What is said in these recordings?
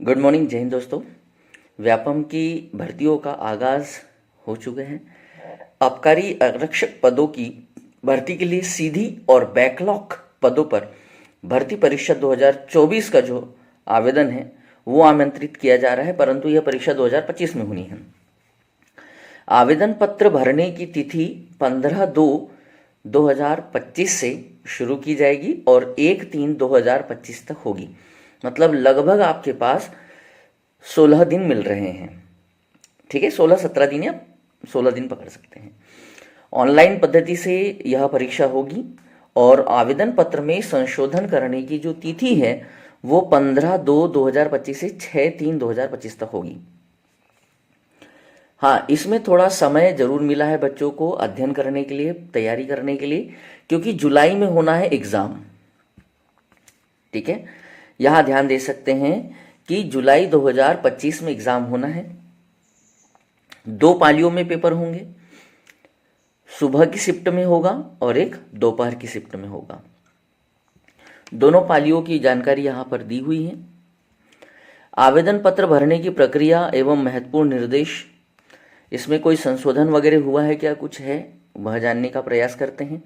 Good morning, जय हिंद दोस्तों। व्यापम की भर्तियों का आगाज हो चुके हैं। आबकारी आरक्षक पदों की भर्ती के लिए सीधी और बैकलॉग पदों पर भर्ती परीक्षा 2024 का जो आवेदन है वो आमंत्रित किया जा रहा है, परंतु यह परीक्षा 2025 में होनी है। आवेदन पत्र भरने की तिथि 15/2/2025 से शुरू की जाएगी और 1/3/2025 तक होगी। मतलब लगभग आपके पास 16 दिन मिल रहे हैं। ठीक है, 16-17 दिन या 16 दिन पकड़ सकते हैं। ऑनलाइन पद्धति से यह परीक्षा होगी और आवेदन पत्र में संशोधन करने की जो तिथि है वो 15/2/2025 से 6/3/2025 तक होगी। हाँ, इसमें थोड़ा समय जरूर मिला है बच्चों को अध्ययन करने के लिए, तैयारी करने के लिए, क्योंकि जुलाई में होना है एग्जाम। ठीक है, यहाँ ध्यान दे सकते हैं कि जुलाई 2025 में एग्जाम होना है। 2 पालियों में पेपर होंगे, सुबह की शिफ्ट में होगा और एक दोपहर की शिफ्ट में होगा। दोनों पालियों की जानकारी यहाँ पर दी हुई है। आवेदन पत्र भरने की प्रक्रिया एवं महत्वपूर्ण निर्देश, इसमें कोई संशोधन वगैरह हुआ है क्या, कुछ है, वह जानने का प्रयास करते हैं।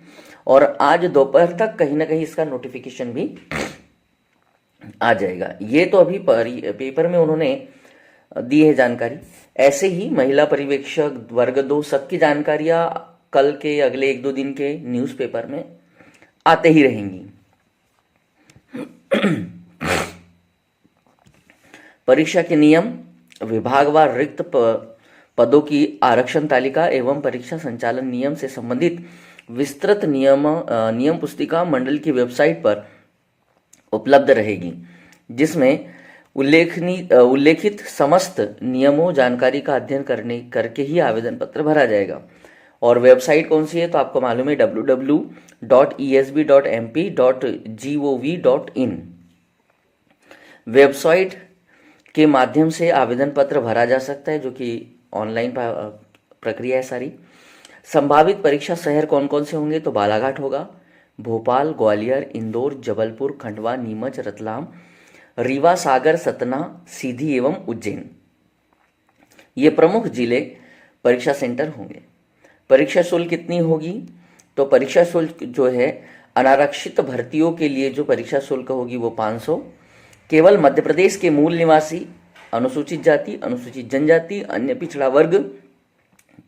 और आज दोपहर तक कहीं ना कहीं इसका नोटिफिकेशन भी आ जाएगा। ये तो अभी पेपर में उन्होंने दी है जानकारी। ऐसे ही महिला पर्यवेक्षक वर्ग 2 सबकी जानकारियां कल के अगले 1-2 दिन के न्यूज़पेपर में आते ही रहेंगी। परीक्षा के नियम, विभागवार रिक्त पदों की आरक्षण तालिका एवं परीक्षा संचालन नियम से संबंधित विस्तृत नियम पुस्तिका मंडल की वेबसाइट पर उपलब्ध रहेगी, जिसमें उल्लेखित समस्त नियमों जानकारी का अध्ययन करके ही आवेदन पत्र भरा जाएगा। और वेबसाइट कौन सी है तो आपको मालूम है, www.esb.mp.gov.in। वेबसाइट के माध्यम से आवेदन पत्र भरा जा सकता है, जो कि ऑनलाइन प्रक्रिया है सारी। संभावित परीक्षा शहर कौन कौन से होंगे तो बालाघाट होगा, भोपाल, ग्वालियर, इंदौर, जबलपुर, खंडवा, नीमच, रतलाम, रीवा, सागर, सतना, सीधी एवं उज्जैन, ये प्रमुख जिले परीक्षा सेंटर होंगे। परीक्षा शुल्क कितनी होगी तो परीक्षा शुल्क जो है अनारक्षित भर्तियों के लिए जो परीक्षा शुल्क होगी वो 500, केवल मध्य प्रदेश के मूल निवासी, अनुसूचित जाति, अनुसूचित जनजाति, अन्य पिछड़ा वर्ग,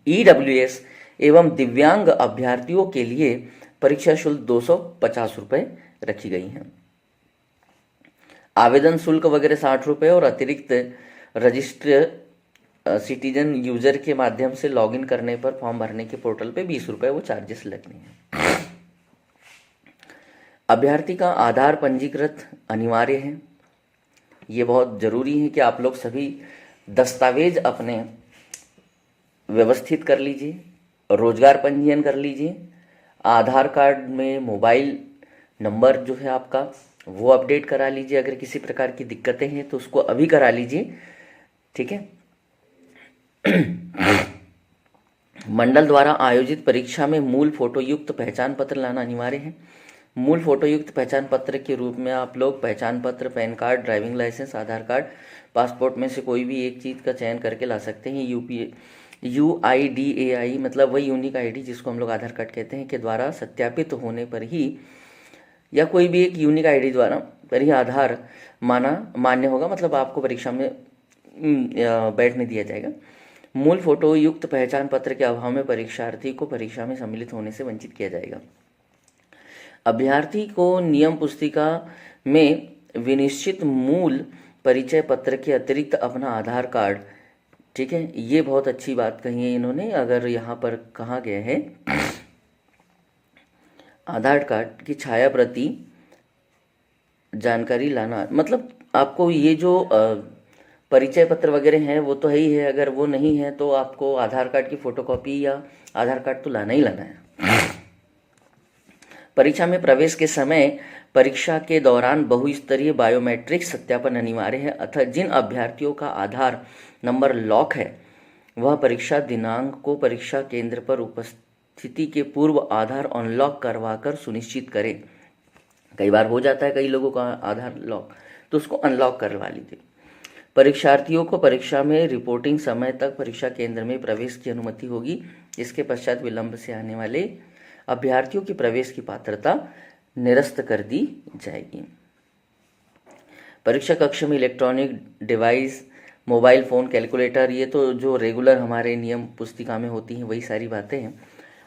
EWS एवं दिव्यांग अभ्यर्थियों के लिए परीक्षा शुल्क 250 रुपये रखी गई हैं। आवेदन शुल्क वगैरह 60 रुपये और अतिरिक्त रजिस्टर सिटीजन यूजर के माध्यम से लॉगिन करने पर फॉर्म भरने के पोर्टल पे 20 रुपये वो चार्जेस लगने हैं। अभ्यर्थी का आधार पंजीकृत अनिवार्य है। ये बहुत जरूरी है कि आप लोग सभी दस्तावेज अपने व्यवस्थित कर लीजिए, रोजगार पंजीयन कर लीजिए, आधार कार्ड में मोबाइल नंबर जो है आपका वो अपडेट करा लीजिए। अगर किसी प्रकार की दिक्कतें हैं तो उसको अभी करा लीजिए। ठीक है। मंडल द्वारा आयोजित परीक्षा में मूल फोटो युक्त पहचान पत्र लाना अनिवार्य है। मूल फोटो युक्त पहचान पत्र के रूप में आप लोग पहचान पत्र, पैन कार्ड, ड्राइविंग लाइसेंस, आधार कार्ड, पासपोर्ट में से कोई भी एक चीज़ का चयन करके ला सकते हैं। UIDAI मतलब वही यूनिक आईडी जिसको हम लोग आधार कार्ड कहते हैं के द्वारा सत्यापित होने पर ही, या कोई भी एक यूनिक आईडी द्वारा पर ही आधार मान्य होगा, मतलब आपको परीक्षा में बैठने दिया जाएगा। मूल फोटो युक्त पहचान पत्र के अभाव में परीक्षार्थी को परीक्षा में सम्मिलित होने से वंचित किया जाएगा। अभ्यर्थी को नियम पुस्तिका में विनिश्चित मूल परिचय पत्र के अतिरिक्त अपना आधार कार्ड, ठीक है, ये बहुत अच्छी बात कही है इन्होंने। अगर यहाँ पर कहा गया है आधार कार्ड की छाया प्रति जानकारी लाना, मतलब आपको ये जो परिचय पत्र वगैरह हैं वो तो है ही है, अगर वो नहीं है तो आपको आधार कार्ड की फोटोकॉपी या आधार कार्ड तो लाना ही लाना है। परीक्षा में प्रवेश के समय परीक्षा के दौरान बहुस्तरीय बायोमेट्रिक सत्यापन अनिवार्य है, अतः जिन अभ्यर्थियों का आधार नंबर लॉक है वह परीक्षा दिनांक को परीक्षा केंद्र पर उपस्थिति के पूर्व आधार अनलॉक करवाकर सुनिश्चित करें। कई बार हो जाता है कई लोगों का आधार लॉक, तो उसको अनलॉक करवा लीजिए। परीक्षार्थियों को परीक्षा में रिपोर्टिंग समय तक परीक्षा केंद्र में प्रवेश की अनुमति होगी। इसके पश्चात विलंब से आने वाले अभ्यर्थियों की प्रवेश की पात्रता निरस्त कर दी जाएगी। परीक्षा कक्ष में electronic device, mobile phone, calculator, ये तो जो रेगुलर हमारे नियम पुस्तिका में होती हैं वही सारी बातें हैं,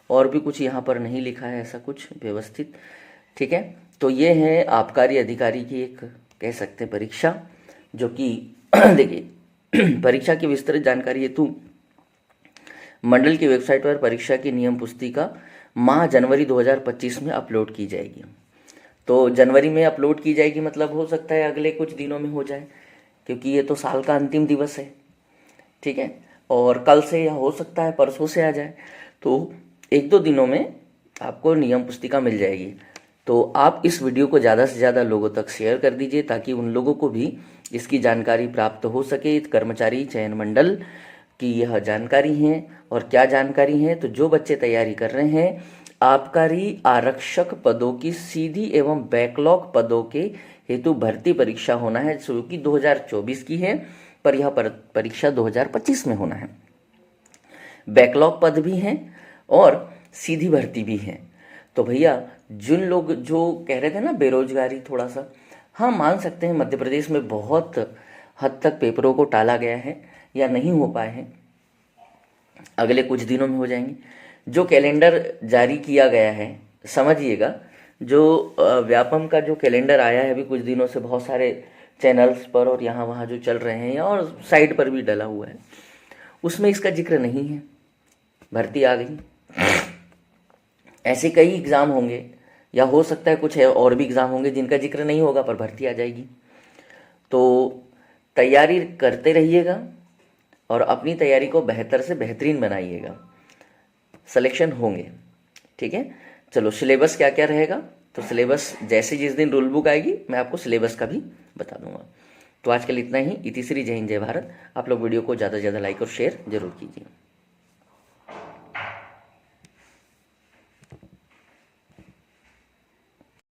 और भी कुछ यहाँ पर नहीं लिखा है ऐसा कुछ व्यवस्थित। ठीक है, तो ये है आबकारी अधिकारी की एक कह सकते हैं परीक्षा, जो कि देखिए परीक्षा की विस्तृत जानकारी हेतु मंडल की वेबसाइट पर परीक्षा की नियम पुस्तिका माह जनवरी 2025 में अपलोड की जाएगी। तो जनवरी में अपलोड की जाएगी मतलब हो सकता है अगले कुछ दिनों में हो जाए, क्योंकि ये तो साल का अंतिम दिवस है। ठीक है, और कल से या हो सकता है परसों से आ जाए, तो 1-2 दिनों में आपको नियम पुस्तिका मिल जाएगी। तो आप इस वीडियो को ज़्यादा से ज़्यादा लोगों तक शेयर कर दीजिए, ताकि उन लोगों को भी इसकी जानकारी प्राप्त हो सके। कर्मचारी चयन मंडल की यह जानकारी है, और क्या जानकारी है, तो जो बच्चे तैयारी कर रहे हैं आबकारी आरक्षक पदों की सीधी एवं बैकलॉग पदों के हेतु भर्ती परीक्षा होना है, जो कि 2024 की है, पर यह परीक्षा 2025 में होना है। बैकलॉग पद भी हैं और सीधी भर्ती भी है। तो भैया जिन लोग जो कह रहे थे ना बेरोजगारी थोड़ा सा, हाँ मान सकते हैं मध्य प्रदेश में बहुत हद तक पेपरों को टाला गया है या नहीं हो पाए हैं, अगले कुछ दिनों में हो जाएंगे। जो कैलेंडर जारी किया गया है, समझिएगा, जो व्यापम का जो कैलेंडर आया है अभी कुछ दिनों से बहुत सारे चैनल्स पर और यहाँ वहाँ जो चल रहे हैं, और साइट पर भी डला हुआ है, उसमें इसका जिक्र नहीं है। भर्ती आ गई। ऐसे कई एग्ज़ाम होंगे, या हो सकता है कुछ है और भी एग्ज़ाम होंगे जिनका जिक्र नहीं होगा पर भर्ती आ जाएगी। तो तैयारी करते रहिएगा और अपनी तैयारी को बेहतर से बेहतरीन बनाइएगा, सिलेक्शन होंगे। ठीक है, चलो सिलेबस क्या क्या रहेगा, तो सिलेबस जैसे जिस दिन रूल बुक आएगी मैं आपको सिलेबस का भी बता दूंगा। तो आज के लिए इतना ही। इति श्री, जय हिंद, जय भारत। आप लोग वीडियो को ज़्यादा से ज़्यादा लाइक और शेयर जरूर कीजिए।